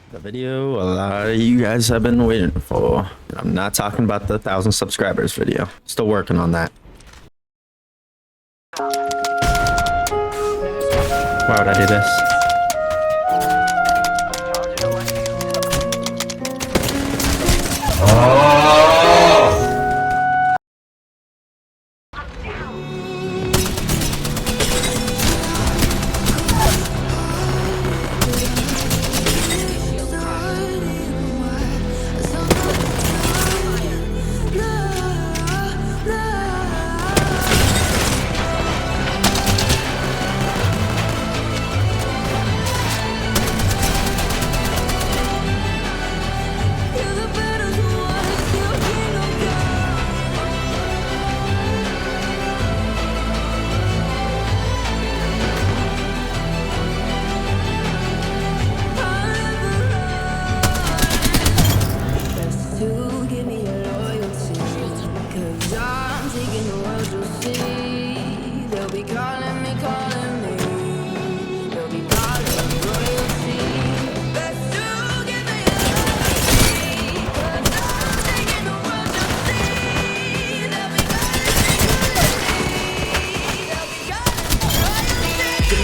The video a lot of you guys have been waiting for. I'm not talking about the 1,000 subscribers video. Still working on that. Why would I do this?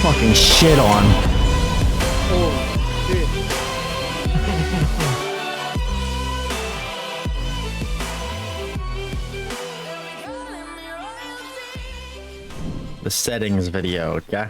Fucking shit on. Oh, shit. The settings video, okay?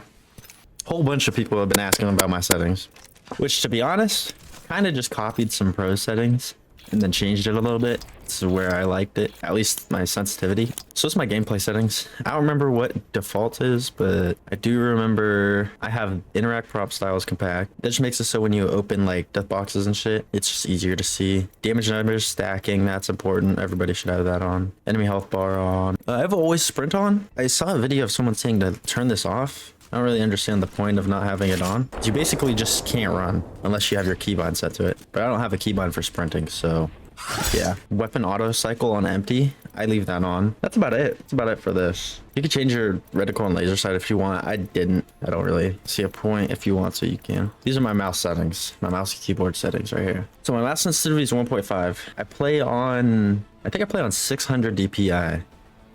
Whole bunch of people have been asking about my settings, which, to be honest, kind of just copied some pro settings and then changed it a little bit to where I liked it, at least my sensitivity. So it's my gameplay settings. I don't remember what default is, but I do remember I have interact prop styles compact. That just makes it so when you open like death boxes and shit, it's just easier to see. Damage numbers stacking, that's important. Everybody should have that on. Enemy health bar on. I have always sprint on. I saw a video of someone saying to turn this off. I don't really understand the point of not having it on. You basically just can't run unless you have your keybind set to it. But I don't have a keybind for sprinting, so yeah. Weapon auto cycle on empty, I leave that on. That's about it. That's about it for this. You can change your reticle and laser sight if you want. I didn't. I don't really see a point. If you want to, you can. These are my mouse settings. My mouse and keyboard settings right here. So my mouse sensitivity is 1.5. I think I play on 600 DPI.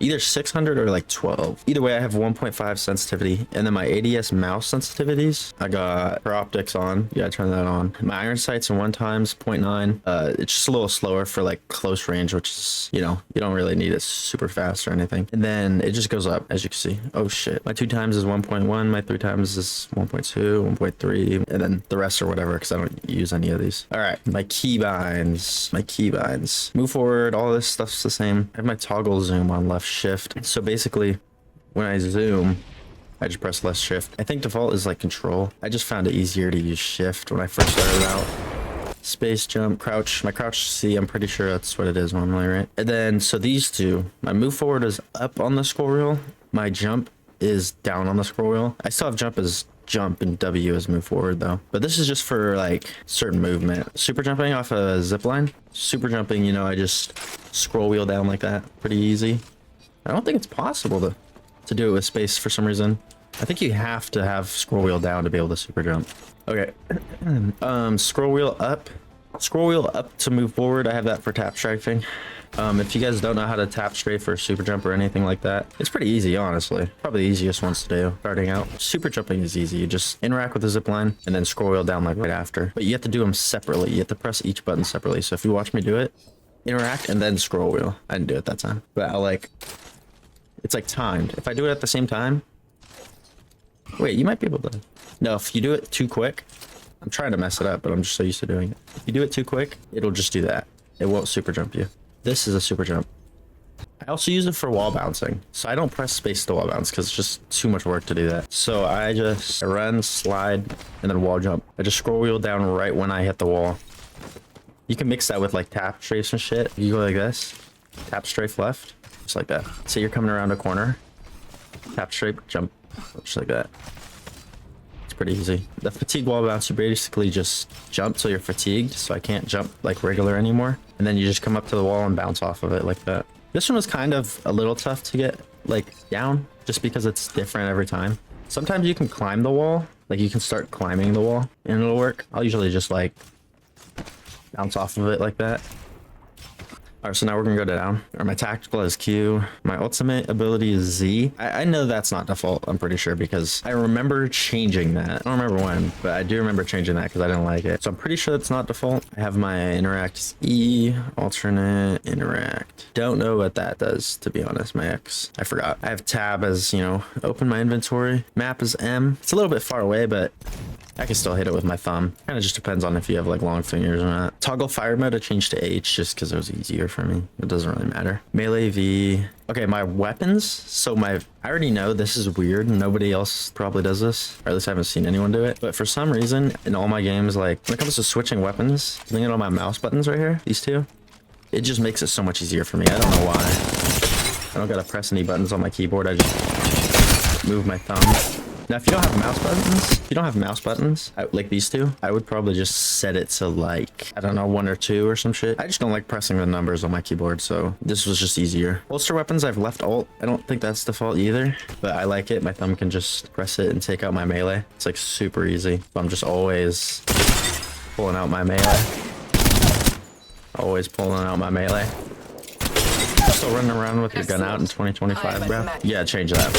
Either 600 or like 12. Either way, I have 1.5 sensitivity. And then my ADS mouse sensitivities, I got for optics on. Yeah, I turn that on. My iron sights and 1x 0.9. It's just a little slower for like close range, which is, you know, you don't really need it super fast or anything. And then it just goes up, as you can see. Oh shit. My 2x is 1.1. My 3x is 1.2, 1.3. And then the rest are whatever, because I don't use any of these. All right, my keybinds. Move forward, all this stuff's the same. I have my toggle zoom on left shift. So basically when I zoom, I just press left shift. I think default is like control. I just found it easier to use shift when I first started out. Space, jump, crouch. My crouch C, I'm pretty sure that's what it is normally, right? And then so these two, my move forward is up on the scroll wheel, my jump is down on the scroll wheel. I still have jump as jump and W as move forward though, but this is just for like certain movement. Super jumping off a zip line, super jumping, you know, I just scroll wheel down like that, pretty easy. I don't think it's possible to do it with space for some reason. I think you have to have scroll wheel down to be able to super jump. Okay. Scroll wheel up to move forward. I have that for tap strafing. If you guys don't know how to tap strafe or super jump or anything like that, it's pretty easy, honestly. Probably the easiest ones to do starting out. Super jumping is easy. You just interact with the zip line and then scroll wheel down like right after. But you have to do them separately. You have to press each button separately. So if you watch me do it, interact and then scroll wheel. I didn't do it that time, but it's like timed. If I do it at the same time, wait, you might be able to. No, if you do it too quick, I'm trying to mess it up, but I'm just so used to doing it. If you do it too quick, it'll just do that. It won't super jump you. This is a super jump. I also use it for wall bouncing. So I don't press space to wall bounce because it's just too much work to do that. So I just run, slide, and then wall jump. I just scroll wheel down right when I hit the wall. You can mix that with like tap strafes and shit. You go like this, tap strafe left, just like that. Say you're coming around a corner, tap strafe, jump, just like that. It's pretty easy. The fatigue wall bounce, you basically just jump till you're fatigued, so I can't jump like regular anymore. And then you just come up to the wall and bounce off of it like that. This one was kind of a little tough to get like down, just because it's different every time. Sometimes you can climb the wall, like you can start climbing the wall and it'll work. I'll usually just like bounce off of it like that. All right, so now we're gonna go down. Or my tactical is Q. My ultimate ability is Z. I know that's not default, I'm pretty sure, because I remember changing that. I don't remember when, but I do remember changing that because I didn't like it. So I'm pretty sure it's not default. I have my interact is E, alternate, interact. Don't know what that does, to be honest, my X. I forgot. I have tab as, you know, open my inventory. Map is M. It's a little bit far away, but I can still hit it with my thumb. Kind of just depends on if you have like long fingers or not. Toggle fire mode, I changed to H just because it was easier for me. It doesn't really matter. Melee V. Okay, my weapons. So I already know this is weird. Nobody else probably does this, or at least I haven't seen anyone do it. But for some reason, in all my games, like when it comes to switching weapons, looking at all my mouse buttons right here, these two, it just makes it so much easier for me. I don't know why. I don't gotta press any buttons on my keyboard. I just move my thumb. Now, if you don't have mouse buttons, like these two, I would probably just set it to like, I don't know, 1 or 2 or some shit. I just don't like pressing the numbers on my keyboard, so this was just easier. Holster weapons, I've left alt. I don't think that's default either, but I like it. My thumb can just press it and take out my melee. It's like super easy. So I'm just always pulling out my melee. Always pulling out my melee. Still running around with your gun out in 2025, bro. Yeah, change that.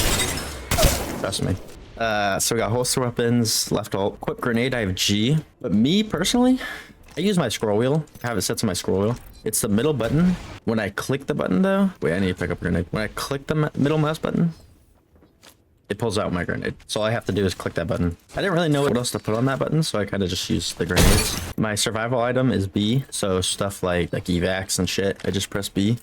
Trust me. So we got holster weapons, left alt, quick grenade, I have G. But me personally, I use my scroll wheel. I have it set to my scroll wheel. It's the middle button. When I click the button though, wait, I need to pick up a grenade. When I click the middle mouse button, it pulls out my grenade. So all I have to do is click that button. I didn't really know what else to put on that button, so I kind of just used the grenades. My survival item is B, so stuff like evacs and shit, I just press B.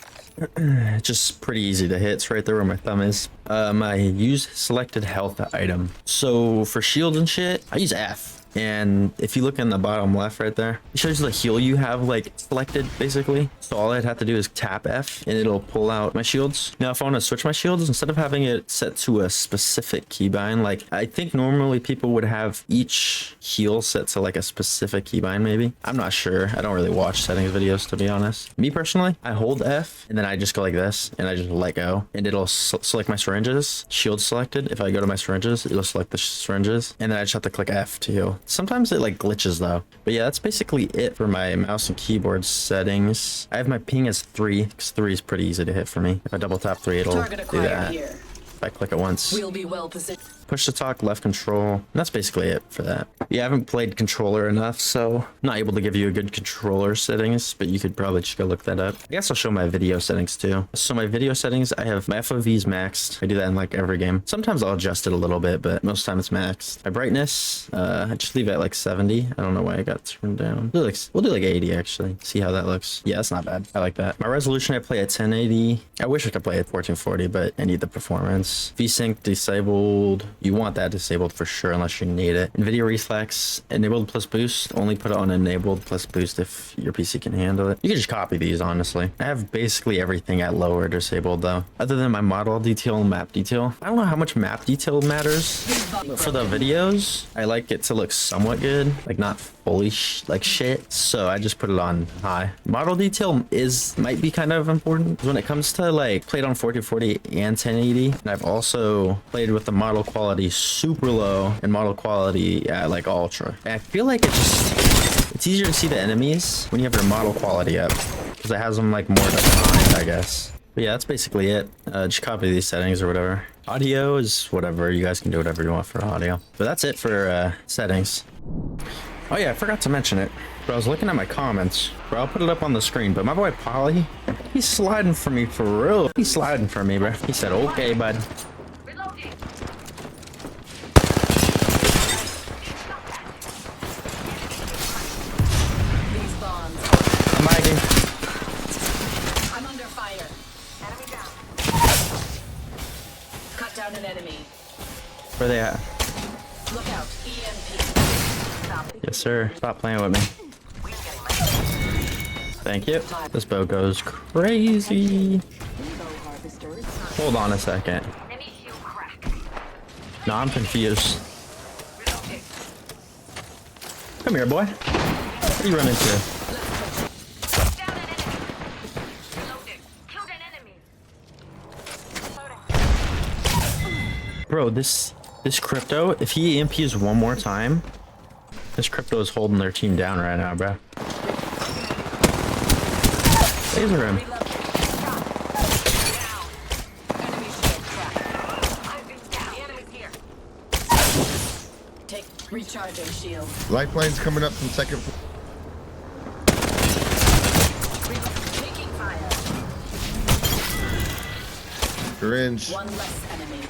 It's just pretty easy to hit. It's right there where my thumb is. My use selected health item. So for shield and shit, I use F. And if you look in the bottom left right there, it shows the heal you have like selected basically. So all I'd have to do is tap F and it'll pull out my shields. Now, if I want to switch my shields, instead of having it set to a specific keybind, like I think normally people would have each heal set to like a specific keybind maybe. I'm not sure. I don't really watch settings videos, to be honest. Me personally, I hold F and then I just go like this and I just let go and it'll select my syringes. Shield selected. If I go to my syringes, it'll select the syringes and then I just have to click F to heal. Sometimes it like glitches though. But yeah, that's basically it for my mouse and keyboard settings. I have my ping as 3 because 3 is pretty easy to hit for me. If I double tap 3, it'll do that. If I click it once. We'll be well positioned. Push to talk, left control. And that's basically it for that. Yeah, I haven't played controller enough, so I'm not able to give you a good controller settings, but you could probably just go look that up. I guess I'll show my video settings too. So my video settings, I have my FOVs maxed. I do that in like every game. Sometimes I'll adjust it a little bit, but most of the time it's maxed. My brightness, I just leave it at like 70. I don't know why I got turned down. We'll do like 80 actually. See how that looks. Yeah, that's not bad. I like that. My resolution, I play at 1080. I wish I could play at 1440, but I need the performance. VSync disabled. You want that disabled for sure unless you need it. NVIDIA Reflex enabled plus boost. Only put it on enabled plus boost if your PC can handle it. You can just copy these, honestly. I have basically everything at lower disabled though, other than my model detail and map detail. I don't know how much map detail matters. But for the videos, I like it to look somewhat good, like not fully like shit. So I just put it on high. Model detail might be kind of important when it comes to like played on 1440 and 1080. And I've also played with the model quality super low and model quality at like ultra. And I feel like it's easier to see the enemies when you have your model quality up because it has them like more defined, I guess. But yeah, that's basically it. Just copy these settings or whatever. Audio is whatever. You guys can do whatever you want for audio. But that's it for settings. Oh yeah, I forgot to mention it. But I was looking at my comments. Bro, I'll put it up on the screen. But my boy Polly, he's sliding for me for real. He's sliding for me, bro. He said, okay, bud. I'm lagging. I'm under fire. Enemy down. Cut down an enemy. Where they at? Look out. EMP. Yes, sir. Stop playing with me. Thank you. This bow goes crazy. Hold on a second. No, I'm confused. Come here, boy. What are you running into? Bro, this crypto, if he EMPs one more time, this crypto is holding their team down right now, bro. Laser him. Reload. Enemy shield cracked. I've been down. The enemy's here. Take recharging shield. Lifeline's coming up from second floor. Taking fire. Syringe. One less enemy.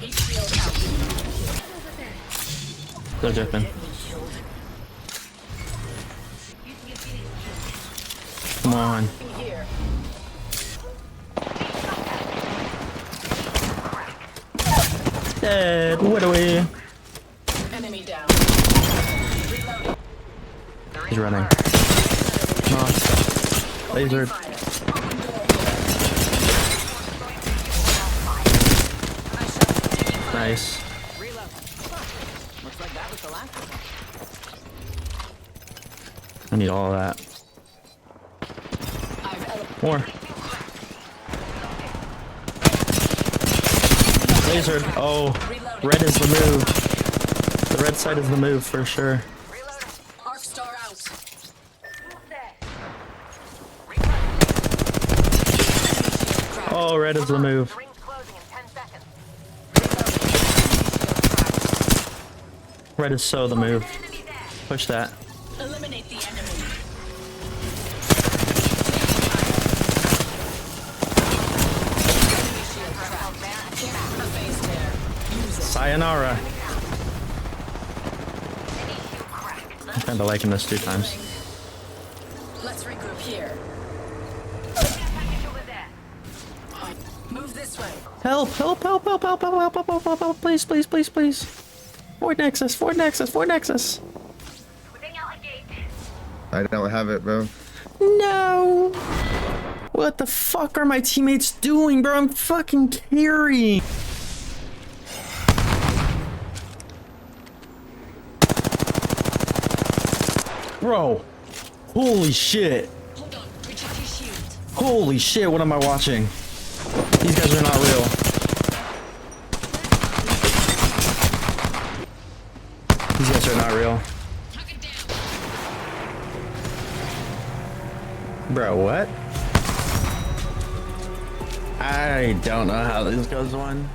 Heat shield out. Still jumping. Come on. Here. Dead. What are we? Enemy down. He's running. Come on. Lasered. Fire. Nice. Looks like that was the last one. I need all of that. More. Lasered. Oh, red is the move. The red side is the move for sure. Arc star out. Oh, red is the move. Red is so the move. Push that. Eliminate the enemy. Sayonara. I'm kinda liking this 2 times. Let's regroup here. Move this way. Help, help, help, help, help, help, help, help, help, help, help, please, please, please, please. Ford Nexus, Ford Nexus, Ford Nexus. I don't have it, bro. No. What the fuck are my teammates doing, bro? I'm fucking carrying. Bro, holy shit. Hold on. Recharge your shield. Holy shit, what am I watching? These guys are not real. These guys are not real. Bro, what? I don't know how this goes on.